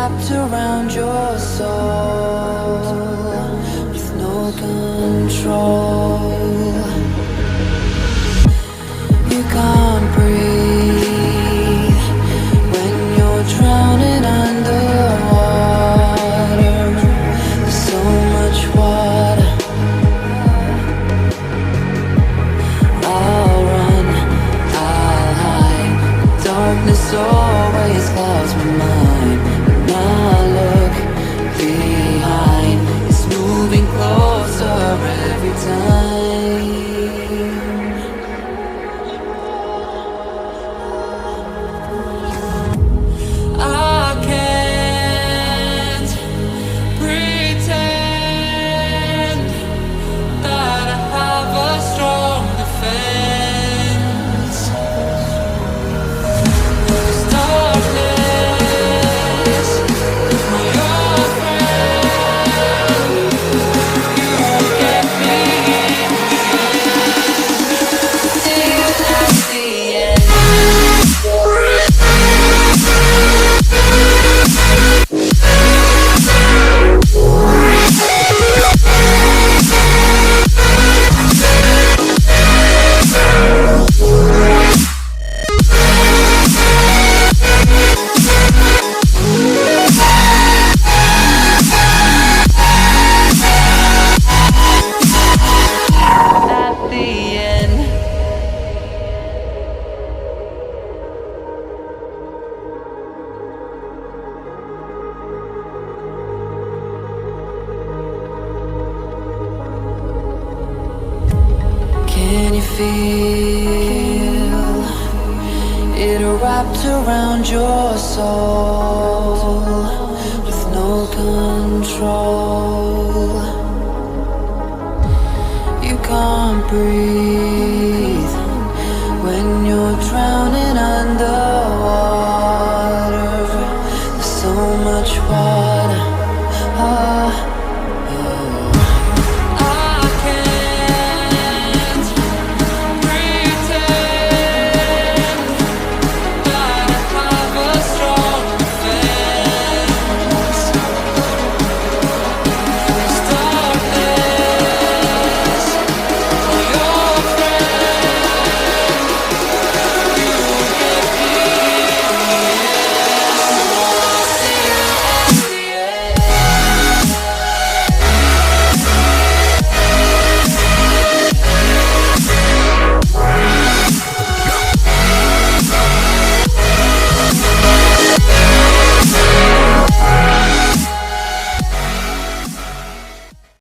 wrapped around your soul with no control. You can't breathe when you're drowning underwater. There's so much water. I'll run, I'll hide. Darkness always clouds my mind. When I look behind, it's moving closer every time. I can't pretend that I have a strong defense. 'Cause darkness, my old friend, you get me in the end. See you at the end. At the end. Can you feel it wrapped around your soul with no control? You can't breathe